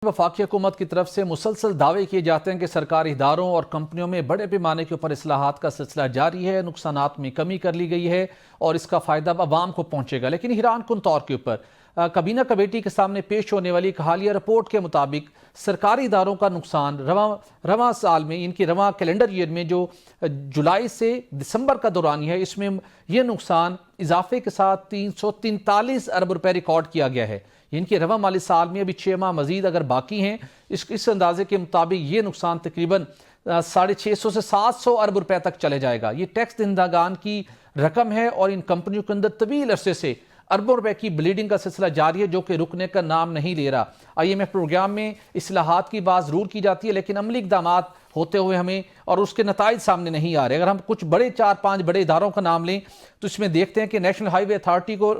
वफाकी हुकूमत की तरफ से मुसलसल दावे किए जाते हैं कि सरकारी इदारों और कंपनियों में बड़े पैमाने के ऊपर इस्लाहात का सिलसिला जारी है, नुकसानात में कमी कर ली गई है और इसका फ़ायदा आवाम को पहुंचेगा। लेकिन हैरान कुन तौर के ऊपर काबीना कमेटी के सामने पेश होने वाली एक हालिया रिपोर्ट के मुताबिक सरकारी इदारों का नुकसान रवां साल में, इनकी रवां कैलेंडर ईयर में जो जुलाई से दिसंबर का दौरान है, इसमें यह नुकसान इजाफे के साथ 343 अरब रुपए रिकॉर्ड किया गया है। इनके रवा माली साल में अभी 6 माह मजीद अगर बाकी हैं, इस अंदाजे के मुताबिक ये नुकसान तकरीबन 650 से 700 अरब रुपए तक चले जाएगा। ये टैक्स दहिंदगान की रकम है और इन कंपनियों के अंदर तवील अरसे से अरबों रुपए की ब्लीडिंग का सिलसिला जारी है, जो कि रुकने का नाम नहीं ले रहा। IMF प्रोग्राम में इस्लाहात की बात जरूर की जाती है, लेकिन अमली इकदाम होते हुए हमें और उसके नताइज सामने नहीं आ रहे। अगर हम कुछ बड़े 4-5 बड़े इदारों का नाम लें तो इसमें देखते हैं कि नेशनल हाईवे अथॉरिटी को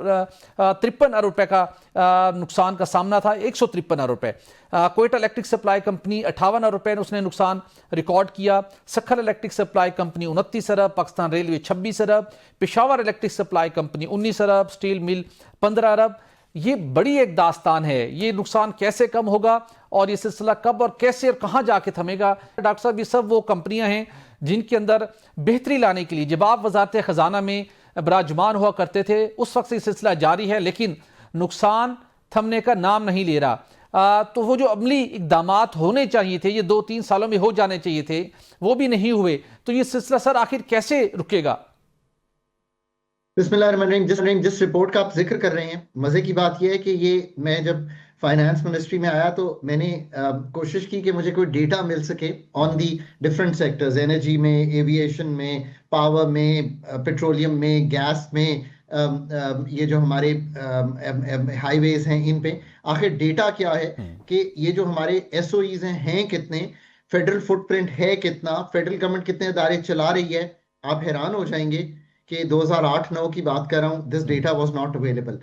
53 अरब रुपए का नुकसान का सामना था, 153 अरब रुपए। कोयटा इलेक्ट्रिक सप्लाई कंपनी 58 अरब रुपए उसने नुकसान रिकॉर्ड किया। सखर इलेक्ट्रिक सप्लाई कंपनी 29 अरब, पाकिस्तान रेलवे 26 अरब, पेशावर इलेक्ट्रिक सप्लाई कंपनी 19 अरब, स्टील मिल 15 अरब। ये बड़ी एक दास्तान है। ये नुकसान कैसे कम होगा और ये सिलसिला कब और कैसे और कहां जाके थमेगा? डॉक्टर साहब, ये सब वो कंपनियां हैं जिनके अंदर बेहतरी लाने के लिए जब आप वजारत खजाना में बराजमान हुआ करते थे, उस वक्त ये सिलसिला जारी है, लेकिन नुकसान थमने का नाम नहीं ले रहा। तो वो जो अमली इकदाम होने चाहिए थे, ये 2-3 सालों में हो जाने चाहिए थे, वो भी नहीं हुए। तो ये सिलसिला सर आखिर कैसे रुकेगा? बिस्मिल्लाहिर्रहमानिर्रहीम। जिस रिपोर्ट का आप जिक्र कर रहे हैं, मजे की बात यह है कि ये मैं जब फाइनेंस मिनिस्ट्री में आया तो मैंने कोशिश की कि मुझे कोई डेटा मिल सके on the different sectors, energy में, एविएशन में, पावर में, पेट्रोलियम में, गैस में, ये जो हमारे हाईवेज हैं, इन पे आखिर डेटा क्या है कि ये जो हमारे SOEs हैं कितने, फेडरल फुटप्रिंट है कितना, फेडरल गवर्नमेंट कितने इदारे चला रही है। आप हैरान हो जाएंगे कि 2008-9 की बात कर रहा हूं, this data was not available.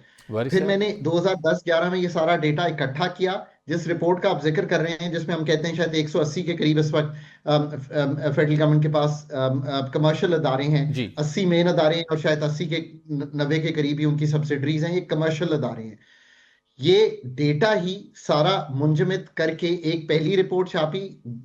फिर मैंने 2010-11 में ये सारा डेटा इकट्ठा किया, जिस रिपोर्ट का आप जिक्र कर रहे हैं, जिसमें हम कहते हैं शायद 180 के करीब इस वक्त फेडरल गवर्नमेंट के पास कमर्शियल अदारे हैं, 80 मेन अदारे हैं और शायद 80 के 90 के करीब ही उनकी सब्सिडरीज हैं, ये कमर्शियल अदारे हैं। ये डेटा ही सारा मुंजमद करके एक पहली रिपोर्ट छापी,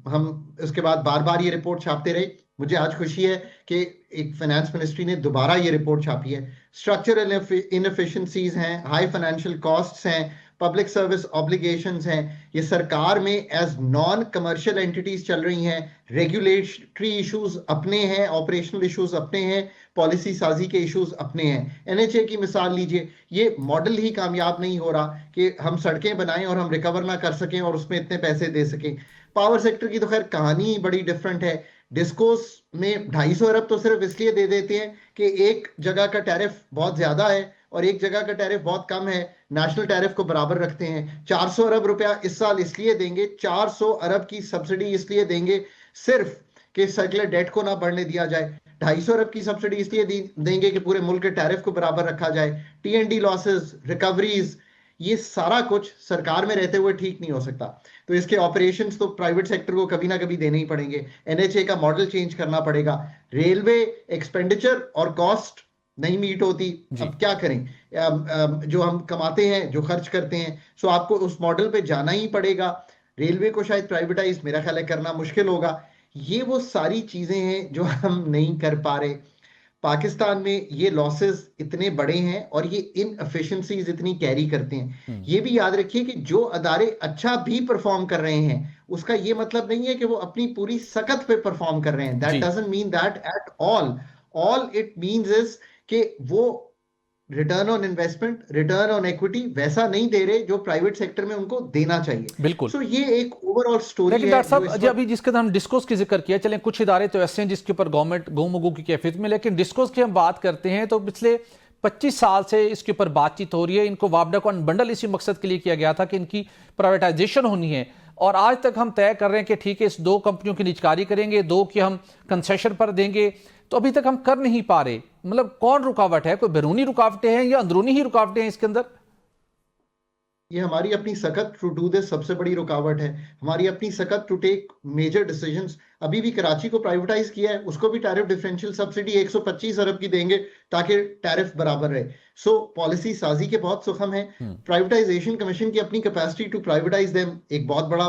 हम उसके बाद बार बार ये रिपोर्ट छापते रहे। मुझे आज खुशी है कि एक फाइनेंस मिनिस्ट्री ने दोबारा ये रिपोर्ट छापी है। स्ट्रक्चरल इनएफिशिएंसीज हैं, हाई फाइनेंशियल कॉस्ट्स हैं, पब्लिक सर्विस ऑब्लिगेशंस हैं, ये सरकार में एज नॉन कमर्शियल एंटिटीज चल रही हैं। रेगुलेटरी इश्यूज अपने हैं, ऑपरेशनल इश्यूज अपने हैं, पॉलिसी साजी के इश्यूज अपने हैं। NHA की मिसाल लीजिए, ये मॉडल ही कामयाब नहीं हो रहा कि हम सड़कें बनाएं और हम रिकवर ना कर सकें और उसमें इतने पैसे दे सकें। पावर सेक्टर की तो खैर कहानी बड़ी डिफरेंट है। डिस्कोस में 250 अरब तो सिर्फ इसलिए दे देते हैं कि एक जगह का टैरिफ बहुत ज्यादा है और एक जगह का टैरिफ बहुत कम है, नेशनल टैरिफ को बराबर रखते हैं। 400 अरब रुपया इस साल इसलिए देंगे, 400 अरब की सब्सिडी इसलिए देंगे सिर्फ कि सर्कुलर डेट को ना बढ़ने दिया जाए। 250 अरब की सब्सिडी इसलिए देंगे कि पूरे मुल्क के टैरिफ को बराबर रखा जाए। TND लॉसेस, रिकवरीज, ये सारा कुछ सरकार में रहते हुए ठीक नहीं हो सकता। तो इसके ऑपरेशंस तो प्राइवेट सेक्टर को कभी ना कभी देने ही पड़ेंगे। NHA का मॉडल चेंज करना पड़ेगा। रेलवे एक्सपेंडिचर और कॉस्ट नहीं मीट होती, अब क्या करें? जो हम कमाते हैं, जो खर्च करते हैं, सो आपको उस मॉडल पे जाना ही पड़ेगा। रेलवे को शायद प्राइवेटाइज मेरा ख्याल है करना मुश्किल होगा। ये वो सारी चीजें हैं जो हम नहीं कर पा रहे। पाकिस्तान में ये लॉसेस इतने बड़े हैं और ये इनएफिशिएंसीज इतनी कैरी करते हैं। ये भी याद रखिए कि जो अदारे अच्छा भी परफॉर्म कर रहे हैं, उसका ये मतलब नहीं है कि वो अपनी पूरी सकत पे परफॉर्म कर रहे हैं। That doesn't mean that at all. All it means is कि वो return on investment, return on equity वैसा नहीं दे रहे जो प्राइवेट सेक्टर में उनको देना चाहिए। बिल्कुल। सो ये एक ओवरऑल स्टोरी है। डॉक्टर साहब, अभी जिसके हम डिस्कोस की जिक्र किया, चलें कुछ इदारे तो ऐसे हैं जिसके ऊपर गवर्नमेंट गुमगू की कैफियत में, लेकिन डिस्कोस की हम बात करते हैं तो पिछले 25 साल से इसके ऊपर बातचीत हो रही है। इनको वापडा को अनबंडल इसी मकसद के लिए किया गया था कि इनकी प्राइवेटाइजेशन होनी है, और आज तक हम तय कर रहे हैं कि ठीक है, इस 2 कंपनियों की निजकारी करेंगे, 2 की हम कंसेशन पर देंगे, तो अभी तक हम कर नहीं पा रहे। मतलब कौन रुकावट है? कोई बैरूनी रुकावटें हैं या अंदरूनी ही रुकावटें हैं इसके अंदर? ये हमारी अपनी सकत टू डू दिस सबसे बड़ी रुकावट है। हमारी अपनी सकत टू टेक मेजर डिसीजंस। अभी भी कराची को प्राइवेटाइज किया है, उसको भी टैरिफ डिफरेंशियल सब्सिडी 125 अरब की देंगे ताकि टैरिफ बराबर रहे। सो पॉलिसी साजी के बहुत सुखम है। प्राइवेटाइजेशन कमीशन की अपनी कैपेसिटी टू प्राइवेटाइज देम एक बहुत बड़ा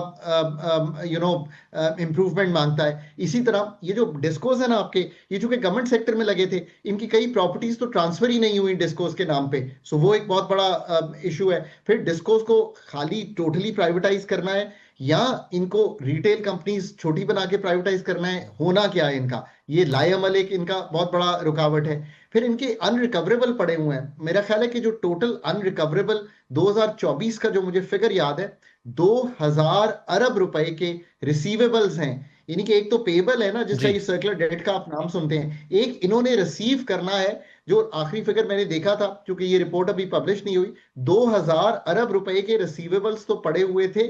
इंप्रूवमेंट मांगता है। इसी तरह ये जो डिस्कोज है ना आपके, ये चूंकि गवर्नमेंट सेक्टर में लगे थे, इनकी कई प्रॉपर्टीज तो ट्रांसफर ही नहीं हुई डिस्कोज के नाम पे। सो वो एक बहुत बड़ा इशू है। फिर डिस्कोज को खाली टोटली प्राइवेटाइज करना है या इनको रिटेल कंपनीज छोटी बना के प्राइवेटाइज करना है, होना क्या है इनका, ये लाएअमल एक इनका बहुत बड़ा रुकावट है। फिर इनके अनरिकवरेबल पड़े हुए हैं। मेरा ख्याल है कि जो टोटल अनरिकवरेबल 2024 का जो मुझे फिगर याद है, 2000 अरब रुपए के रिसीवेबल्स हैं। यानी कि एक तो पेबल है ना, जिसका जी। ये सर्कुलर डेट का आप नाम सुनते हैं, एक इन्होंने रिसीव करना है। जो आखिरी फिगर मैंने देखा था, क्योंकि ये रिपोर्ट अभी पब्लिश नहीं हुई, 2000 अरब रुपए के रिसीवेबल्स तो पड़े हुए थे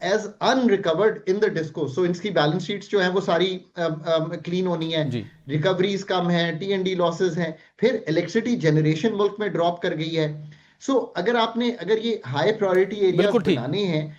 as unrecovered in the disco. So इनकी बैलेंस शीट्स जो है वो सारी क्लीन होनी है। जी। रिकवरीज कम है, टी&डी लॉसेस हैं। फिर इलेक्ट्रिसिटी जनरेशन मुल्क में ड्रॉप कर गई है। सो अगर ये हाई प्रायोरिटी एरियाज बिल्कुल ठीक। बनाने हैं